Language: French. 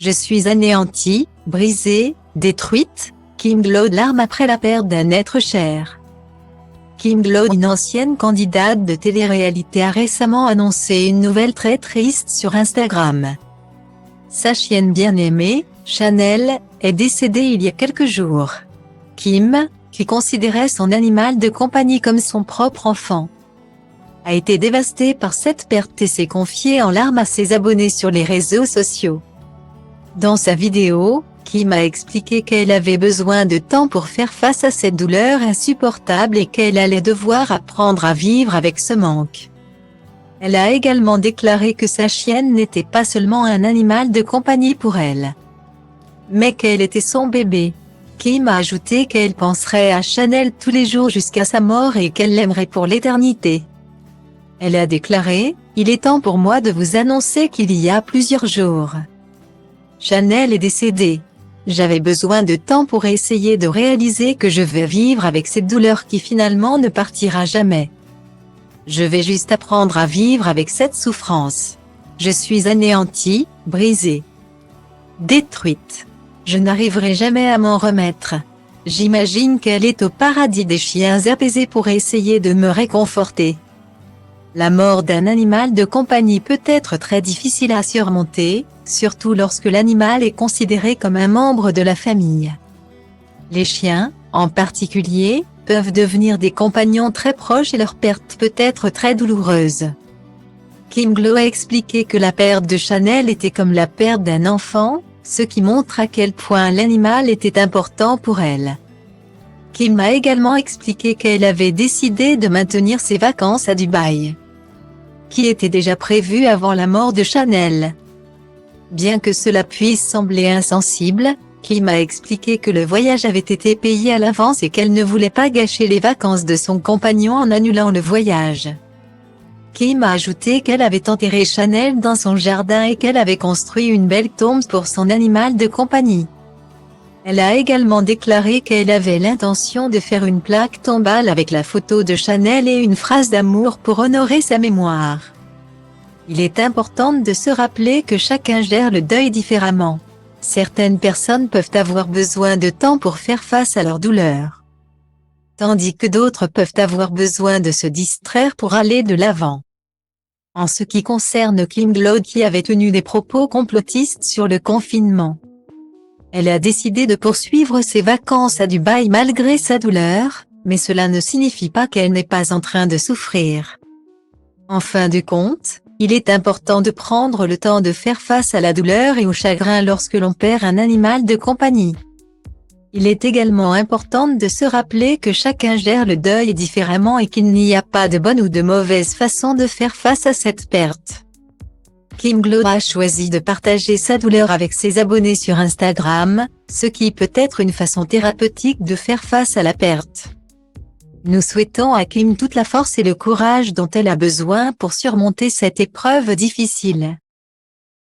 Je suis anéantie, brisée, détruite. Kim Glow larme après la perte d'un être cher. Kim Glow, une ancienne candidate de télé-réalité, a récemment annoncé une nouvelle très triste sur Instagram. Sa chienne bien-aimée, Chanel, est décédée il y a quelques jours. Kim, qui considérait son animal de compagnie comme son propre enfant, a été dévastée par cette perte et s'est confiée en larmes à ses abonnés sur les réseaux sociaux. Dans sa vidéo, Kim a expliqué qu'elle avait besoin de temps pour faire face à cette douleur insupportable et qu'elle allait devoir apprendre à vivre avec ce manque. Elle a également déclaré que sa chienne n'était pas seulement un animal de compagnie pour elle, mais qu'elle était son bébé. Kim a ajouté qu'elle penserait à Chanel tous les jours jusqu'à sa mort et qu'elle l'aimerait pour l'éternité. Elle a déclaré « Il est temps pour moi de vous annoncer qu'il y a plusieurs jours, Chanel est décédée. J'avais besoin de temps pour essayer de réaliser que je vais vivre avec cette douleur qui finalement ne partira jamais. Je vais juste apprendre à vivre avec cette souffrance. Je suis anéantie, brisée, détruite. Je n'arriverai jamais à m'en remettre. J'imagine qu'elle est au paradis des chiens apaisés pour essayer de me réconforter. La mort d'un animal de compagnie peut être très difficile à surmonter, surtout lorsque l'animal est considéré comme un membre de la famille. Les chiens, en particulier, peuvent devenir des compagnons très proches et leur perte peut être très douloureuse. Kim Glow a expliqué que la perte de Chanel était comme la perte d'un enfant, ce qui montre à quel point l'animal était important pour elle. Kim a également expliqué qu'elle avait décidé de maintenir ses vacances à Dubaï, qui étaient déjà prévues avant la mort de Chanel. Bien que cela puisse sembler insensible, Kim a expliqué que le voyage avait été payé à l'avance et qu'elle ne voulait pas gâcher les vacances de son compagnon en annulant le voyage. Kim a ajouté qu'elle avait enterré Chanel dans son jardin et qu'elle avait construit une belle tombe pour son animal de compagnie. Elle a également déclaré qu'elle avait l'intention de faire une plaque tombale avec la photo de Chanel et une phrase d'amour pour honorer sa mémoire. Il est important de se rappeler que chacun gère le deuil différemment. Certaines personnes peuvent avoir besoin de temps pour faire face à leur douleur, tandis que d'autres peuvent avoir besoin de se distraire pour aller de l'avant. En ce qui concerne Kim Glow, qui avait tenu des propos complotistes sur le confinement, elle a décidé de poursuivre ses vacances à Dubaï malgré sa douleur, mais cela ne signifie pas qu'elle n'est pas en train de souffrir. En fin de compte, il est important de prendre le temps de faire face à la douleur et au chagrin lorsque l'on perd un animal de compagnie. Il est également important de se rappeler que chacun gère le deuil différemment et qu'il n'y a pas de bonne ou de mauvaise façon de faire face à cette perte. Kim Glow a choisi de partager sa douleur avec ses abonnés sur Instagram, ce qui peut être une façon thérapeutique de faire face à la perte. Nous souhaitons à Kim toute la force et le courage dont elle a besoin pour surmonter cette épreuve difficile.